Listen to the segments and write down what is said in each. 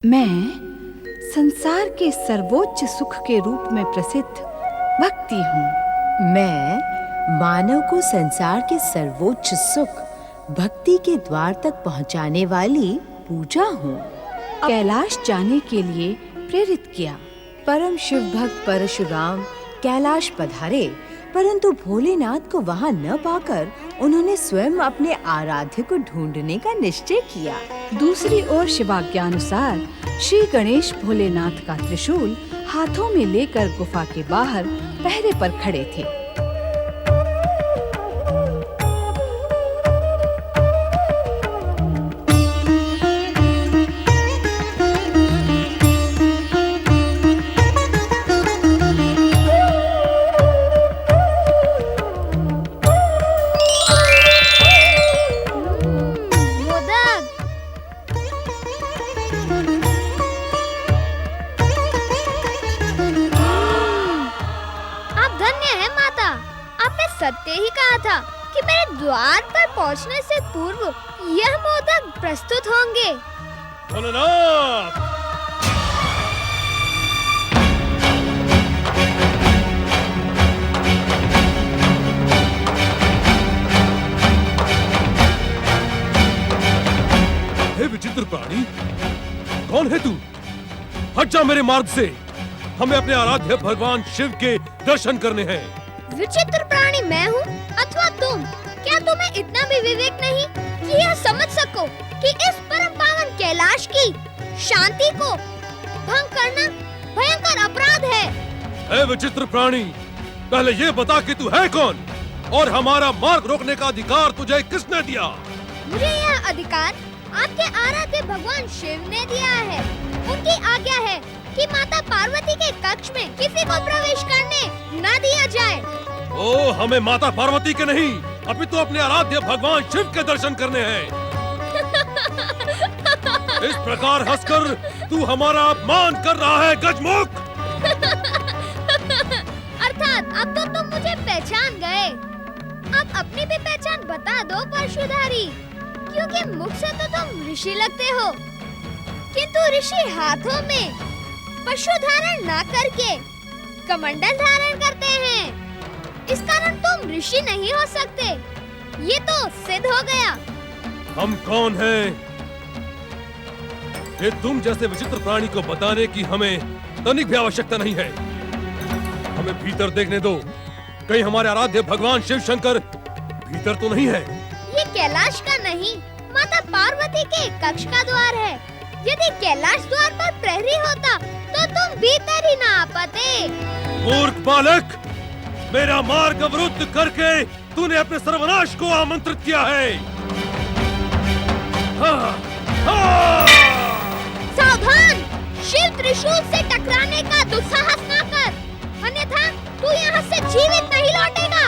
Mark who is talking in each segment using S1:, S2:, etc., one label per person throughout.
S1: मैं संसार के सर्वोच्च सुख के रूप में प्रसिद्ध भक्ति हूँ।
S2: मैं मानव को संसार के सर्वोच्च सुख भक्ति के द्वार तक पहुँचाने वाली पूजा हूँ।
S1: कैलाश जाने के लिए प्रेरित किया।
S2: परम शिव भक्त परशुराम कैलाश पधारे, परंतु भोलेनाथ को वहां न पाकर उन्होंने स्वयं अपने आराध्य को ढूंढने का निश्चय किया।
S1: दूसरी ओर शिवाज्ञानुसार श्री गणेश भोलेनाथ का त्रिशूल हाथों में लेकर गुफा के बाहर पहरे पर खड़े थे।
S3: सत्य ही कहा था कि मेरे द्वार पर पहुंचने से पूर्व यह मोदक प्रस्तुत होंगे।
S4: भोलेनाथ! हे विचित्र प्राणी, कौन है तू? हट जा मेरे मार्ग से। हमें अपने आराध्य भगवान शिव के दर्शन करने हैं।
S3: विचित्र प्राणी मैं हूँ अथवा तुम? क्या तुम्हें इतना भी विवेक नहीं कि यह समझ सको कि इस परम पावन कैलाश की शांति को भंग करना भयंकर अपराध है?
S4: हे विचित्र प्राणी, पहले ये बता कि तू है कौन और हमारा मार्ग रोकने का अधिकार तुझे किसने दिया?
S3: मुझे यह अधिकार आपके आराध्य भगवान शिव ने दिया है। उनकी आज्ञा है कि माता पार्वती के कक्ष में किसी को प्रवेश करने न दिया जाए।
S4: ओ, हमें माता पार्वती के नहीं, अभी तो अपने आराध्य भगवान शिव के दर्शन करने हैं। इस प्रकार हंसकर तू हमारा अपमान कर रहा है, गजमुख।
S3: अर्थात अब तो तुम मुझे पहचान गए। अब अपनी भी पहचान बता दो परशुधारी, क्योंकि मुख से तो तुम ऋषि लगते हो, किंतु ऋषि हाथों में पशु धारण न करके कमंडल धारण करते हैं। इस कारण तुम ऋषि नहीं हो सकते, ये तो सिद्ध हो गया।
S4: हम कौन हैं? ये तुम जैसे विचित्र प्राणी को बताने की हमें तनिक भी आवश्यकता नहीं है। हमें भीतर देखने दो, कहीं हमारे आराध्य भगवान शिव शंकर भीतर तो नहीं है?
S3: ये कैलाश का नहीं, माता पार्वती के कक्ष का द्वार है। यदि कैलाश द्वार पर प्रहरी होता तो तुम भीतर ही ना आ पाते।
S4: मूर्ख बालक, मेरा मार्ग अवरुद्ध करके तूने अपने सर्वनाश को आमंत्रित किया है। हाँ, हाँ।
S3: सावधान! शिव त्रिशूल से टकराने का दुस्साहस न कर, अन्यथा तू यहाँ से जीवित नहीं लौटेगा।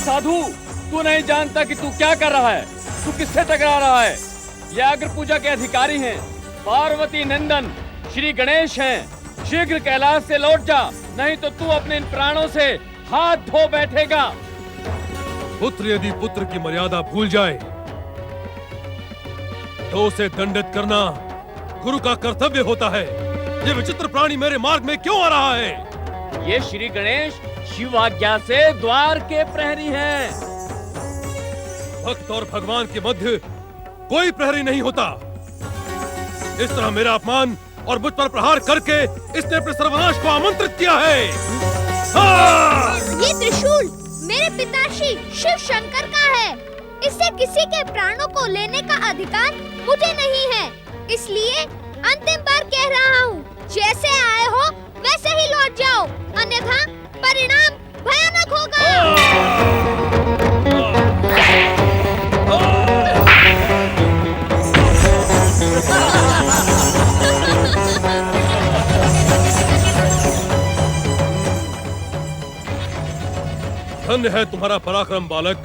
S5: साधु, तू नहीं जानता कि तू क्या कर रहा है? तू किससे टकरा रहा है? ये अग्र पूजा के अधिकारी हैं, पार्वती नंदन श्री गणेश हैं। शीघ्र कैलाश से लौट जा, नहीं तो तू अपने इन प्राणों से हाथ धो बैठेगा।
S4: पुत्र यदि पुत्र की मर्यादा भूल जाए तो उसे दंडित करना गुरु का कर्तव्य होता है। ये विचित्र प्राणी मेरे मार्ग में क्यों आ रहा है?
S5: ये श्री गणेश शिव आज्ञा से द्वार के प्रहरी हैं।
S4: भक्त और भगवान के मध्य कोई प्रहरी नहीं होता। इस तरह मेरा अपमान और मुझ पर प्रहार करके इसने अपने सर्वनाश को आमंत्रित किया है।
S3: ये त्रिशूल मेरे पिताश्री शिव शंकर का है। इससे किसी के प्राणों को लेने का अधिकार मुझे नहीं है। इसलिए अंतिम बार कह रहा हूँ, जैसे आए हो वैसे ही लौट जाओ, अन्यथा परिणाम भयानक होगा।
S4: धन्य है तुम्हारा पराक्रम बालक।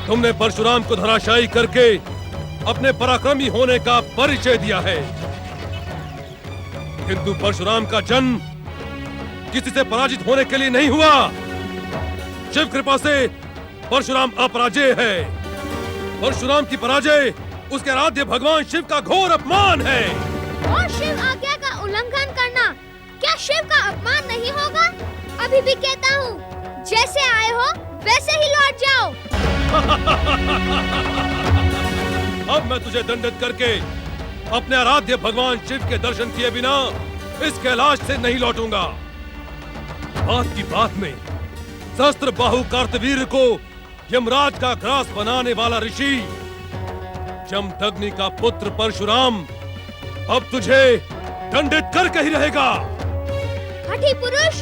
S4: तुमने परशुराम को धराशायी करके अपने पराक्रमी होने का परिचय दिया है। किंतु परशुराम का जन्म किसी से पराजित होने के लिए नहीं हुआ। शिव कृपा से परशुराम अपराजेय है। परशुराम की पराजय उसके आराध्य भगवान शिव का घोर अपमान है।
S3: और शिव आज्ञा का उल्लंघन करना क्या शिव का अपमान नहीं होगा? अभी भी कहता हूँ, जैसे आए हो वैसे ही लौट जाओ।
S4: अब मैं तुझे दंडित करके अपने आराध्य भगवान शिव के दर्शन किए बिना इस कैलाश से नहीं लौटूंगा। बात की बात में सहस्त्र बाहु कार्तवीर्य को यमराज का ग्रास बनाने वाला ऋषि जमदग्नि का पुत्र परशुराम अब तुझे दंडित करके ही रहेगा।
S3: हठी पुरुष,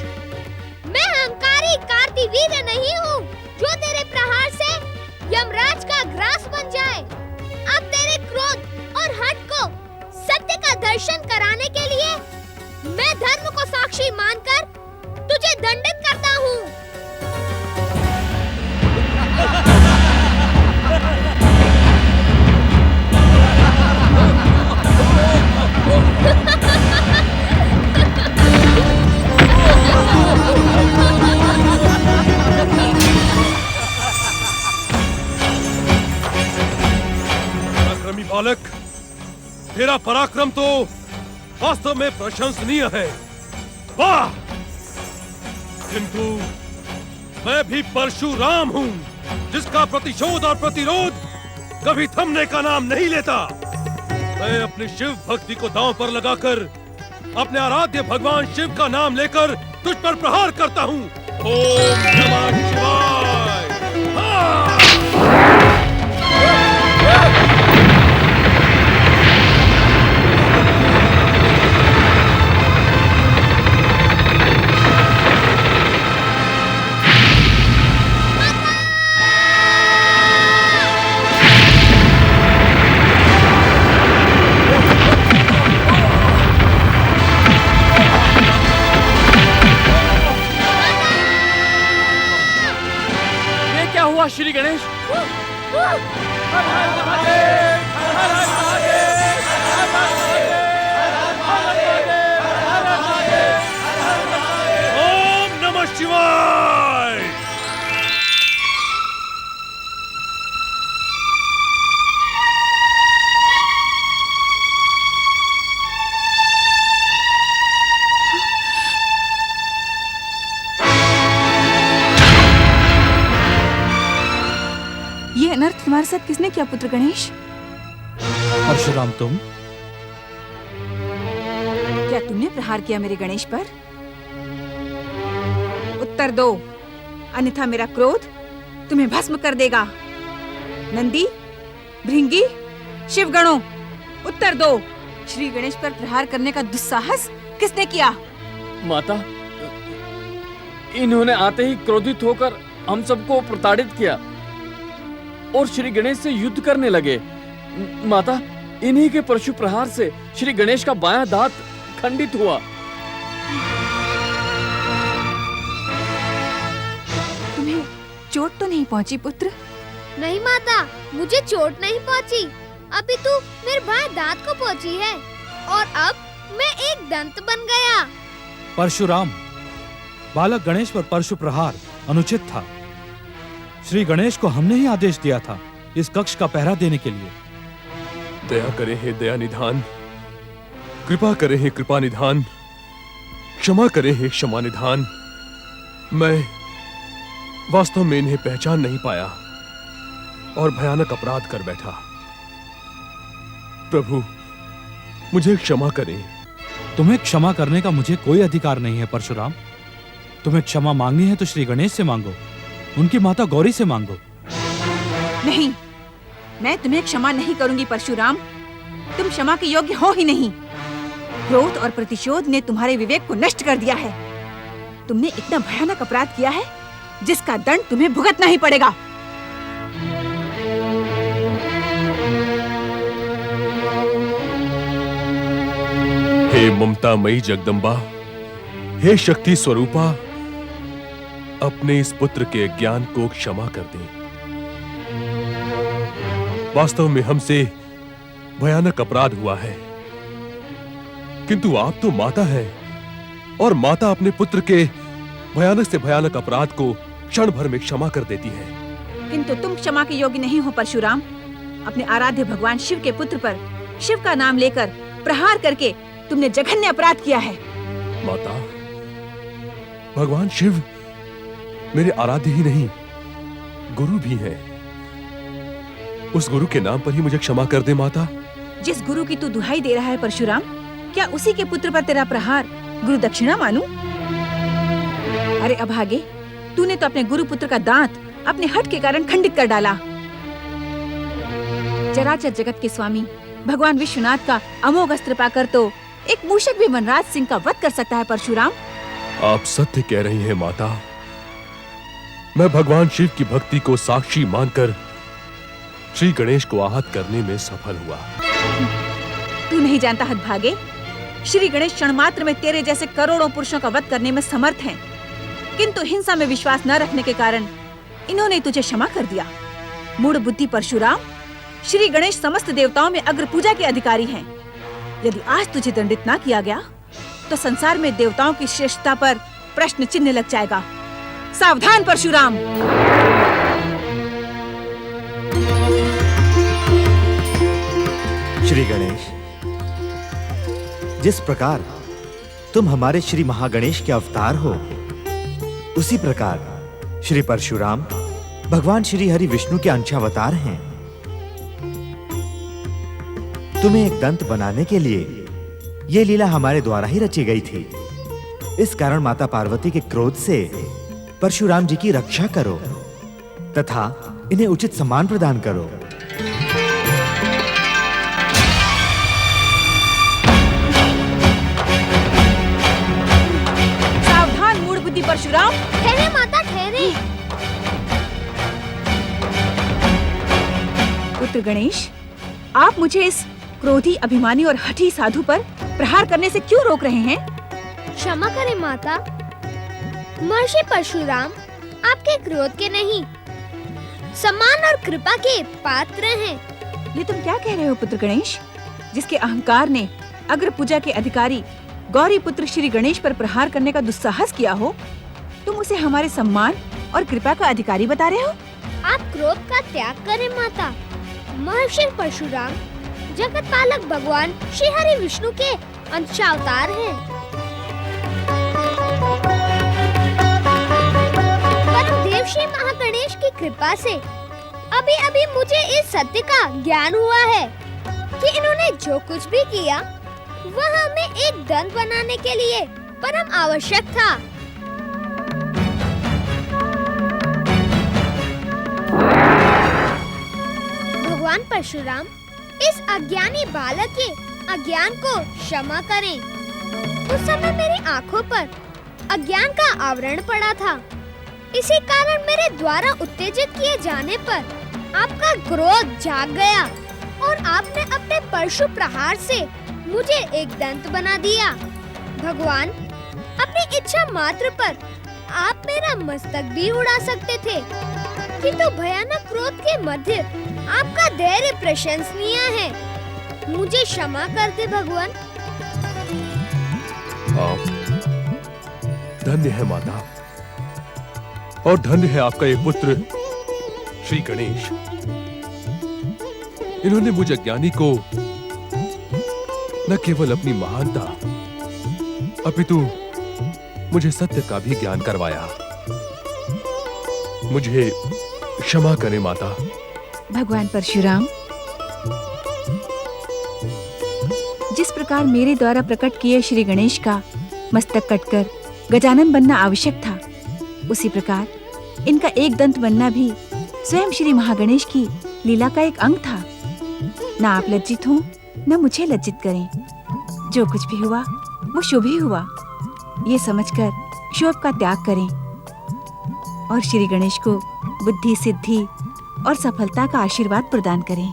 S3: मैं अहंकारी कार्तवीर्य नहीं हूँ जो तेरे प्रहार से यमराज का ग्रास बन जाए। अब तेरे क्रोध और हठ को सत्य का दर्शन कराने के लिए मैं धर्म को साक्षी मानकर तुझे दंडित करता हूँ।
S4: पराक्रमी बालक, तेरा पराक्रम तो वास्तव में प्रशंसनीय है। वाह! किंतु मैं भी परशुराम हूँ, जिसका प्रतिशोध और प्रतिरोध कभी थमने का नाम नहीं लेता। मैं अपनी शिव भक्ति को दांव पर लगाकर अपने आराध्य भगवान शिव का नाम लेकर तुझ पर प्रहार करता हूँ। ओम नमः शिवाय। हाँ!
S5: श्री गणेश।
S4: ओम नमः शिवाय।
S1: ये अनर्थ तुम्हारे साथ किसने किया पुत्र गणेश?
S6: परशुराम तुम?
S1: क्या तुमने प्रहार किया मेरे गणेश पर? उत्तर दो, अन्यथा मेरा क्रोध तुम्हें भस्म कर देगा। नंदी, भृंगी, शिवगणों, उत्तर दो। श्री गणेश पर प्रहार करने का दुस्साहस किसने किया?
S5: माता, इन्होंने आते ही क्रोधित होकर हम सबको प्रताड़ित किया और श्री गणेश से युद्ध करने लगे। माता, इन्हीं के परशु प्रहार से श्री गणेश का बायां दांत खंडित हुआ।
S1: तुम्हें चोट तो नहीं पहुंची पुत्र?
S3: नहीं माता, मुझे चोट नहीं पहुंची। अभी तो मेरे बाएं दांत को पहुंची है और अब मैं एक दंत बन गया।
S6: परशुराम, बालक गणेश पर परशु प्रहार अनुचित था। श्री गणेश को हमने ही आदेश दिया था इस कक्ष का पहरा देने के लिए।
S4: दया करे हे दया निधान, कृपा करे हे कृपा निधान, क्षमा करे हे क्षमा निधान। मैं वास्तव में इन्हें पहचान नहीं पाया और भयानक अपराध कर बैठा। प्रभु, मुझे क्षमा करें।
S6: तुम्हें क्षमा करने का मुझे कोई अधिकार नहीं है परशुराम। तुम्हें क्षमा मांगनी है तो श्री गणेश से मांगो, उनकी माता गौरी से मांगो।
S1: नहीं, मैं तुम्हें क्षमा नहीं करूंगी परशुराम। तुम क्षमा के योग्य हो ही नहीं। क्रोध और प्रतिशोध ने तुम्हारे विवेक को नष्ट कर दिया है। तुमने इतना भयानक अपराध किया है जिसका दंड तुम्हें भुगतना ही पड़ेगा।
S4: हे ममतामयी जगदम्बा, हे शक्ति स्वरूपा, अपने इस पुत्र के ज्ञान को क्षमा कर दें। वास्तव में हमसे भयानक अपराध हुआ है, किंतु आप तो माता है और माता अपने पुत्र के भयानक से भयानक अपराध को क्षण भर में क्षमा कर देती है।
S1: किंतु तुम क्षमा के योग्य नहीं हो परशुराम। अपने आराध्य भगवान शिव के पुत्र पर शिव का नाम लेकर प्रहार करके तुमने जघन्य अपराध किया है।
S4: माता, भगवान शिव मेरे आराध्य ही नहीं, गुरु भी हैं। उस गुरु के नाम पर ही मुझे क्षमा कर दे माता।
S1: जिस गुरु की तू दुहाई दे रहा है परशुराम, क्या उसी के पुत्र पर तेरा प्रहार गुरु दक्षिणा मानूं? अरे अभागे, तूने तो अपने गुरु पुत्र का दांत अपने हठ के कारण खंडित कर डाला। चराचर जगत के स्वामी भगवान विश्वनाथ का अमोघ अस्त्र पाकर तो एक मूषक भी वनराज सिंह का वध कर सकता है परशुराम।
S4: आप सत्य कह रही हैं माता। मैं भगवान शिव की भक्ति को साक्षी मानकर श्री गणेश को आहत करने में सफल हुआ।
S1: तू नहीं जानता हतभागे, श्री गणेश क्षण मात्र में तेरे जैसे करोड़ों पुरुषों का वध करने में समर्थ हैं, किंतु हिंसा में विश्वास न रखने के कारण इन्होंने तुझे क्षमा कर दिया। मूढ़ बुद्धि परशुराम, श्री गणेश समस्त देवताओं में अग्र पूजा के अधिकारी हैं। यदि आज तुझे दंडित न किया गया तो संसार में देवताओं की श्रेष्ठता पर प्रश्न चिन्ह लग जाएगा। सावधान परशुराम।
S7: श्री गणेश, जिस प्रकार तुम हमारे श्री महागणेश के अवतार हो, उसी प्रकार श्री परशुराम भगवान श्री हरि विष्णु के अंशावतार हैं। तुम्हें एक दंत बनाने के लिए यह लीला हमारे द्वारा ही रची गई थी। इस कारण माता पार्वती के क्रोध से परशुराम जी की रक्षा करो तथा इन्हें उचित सम्मान प्रदान करो।
S1: सावधान मूढ़ बुद्धि परशुराम।
S3: ठहरे माता, ठहरे।
S1: पुत्र गणेश, आप मुझे इस क्रोधी, अभिमानी और हठी साधु पर प्रहार करने से क्यों रोक रहे हैं?
S3: क्षमा करें माता, महर्षि परशुराम आपके क्रोध के नहीं, सम्मान और कृपा के पात्र हैं।
S1: ये तुम क्या कह रहे हो पुत्र गणेश? जिसके अहंकार ने अग्र पूजा के अधिकारी गौरी पुत्र श्री गणेश पर प्रहार करने का दुस्साहस किया हो, तुम उसे हमारे सम्मान और कृपा का अधिकारी बता रहे हो?
S3: आप क्रोध का त्याग करें माता। महर्षि परशुराम जगत पालक भगवान श्री हरि विष्णु के अंशावतार हैं। परम देव श्री महागणेश की कृपा से अभी अभी मुझे इस सत्य का ज्ञान हुआ है कि इन्होंने जो कुछ भी किया वह हमें एक दंत बनाने के लिए परम आवश्यक था। भगवान परशुराम इस अज्ञानी बालक के अज्ञान को क्षमा करें। उस समय मेरी आंखों पर अज्ञान का आवरण पड़ा था, इसी कारण मेरे द्वारा उत्तेजित किए जाने पर आपका क्रोध जाग गया और आपने अपने परशु प्रहार से मुझे एक दंत बना दिया। भगवान, अपनी इच्छा मात्र पर आप मेरा मस्तक भी उड़ा सकते थे, किंतु भयानक क्रोध के मध्य आपका धैर्य प्रशंसनीय है। मुझे क्षमा कर दे भगवान।
S4: आप धन्य है माता, और धन्य है आपका ये पुत्र श्री गणेश। इन्होंने मुझे ज्ञानी को न केवल अपनी महानता अपितु मुझे सत्य का भी ज्ञान करवाया। मुझे क्षमा करें माता।
S1: भगवान परशुराम, जिस प्रकार मेरे द्वारा प्रकट किए श्री गणेश का मस्तक कटकर गजानन बनना आवश्यक था, उसी प्रकार इनका एक दंत बनना भी स्वयं श्री महागणेश की लीला का एक अंग था। ना आप लज्जित हो, न मुझे लज्जित करें। जो कुछ भी हुआ वो शुभ ही हुआ, ये समझकर शोक का त्याग करें और श्री गणेश को बुद्धि, सिद्धि और सफलता का आशीर्वाद प्रदान करें।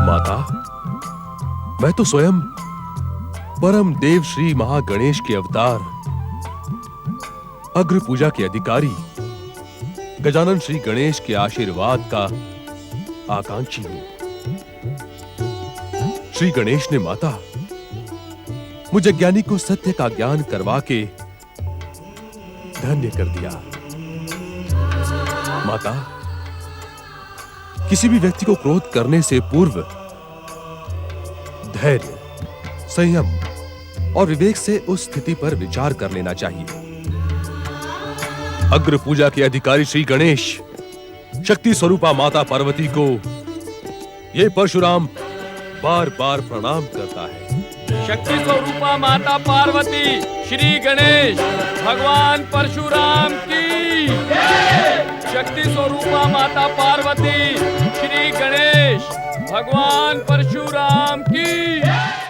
S4: माता, मैं तो स्वयं परम देव श्री महागणेश के अवतार अग्र पूजा के अधिकारी गजानन श्री गणेश के आशीर्वाद का आकांक्षी हूं। श्री गणेश ने माता मुझे ज्ञानी को सत्य का ज्ञान करवा के धन्य कर दिया। माता, किसी भी व्यक्ति को क्रोध करने से पूर्व धैर्य, संयम और विवेक से उस स्थिति पर विचार कर लेना चाहिए। अग्र पूजा के अधिकारी श्री गणेश शक्ति स्वरूपा माता पार्वती को ये परशुराम बार बार प्रणाम करता है।
S5: शक्ति स्वरूपा माता पार्वती श्री गणेश भगवान परशुराम की। शक्ति स्वरूपा माता पार्वती श्री गणेश भगवान परशुराम की।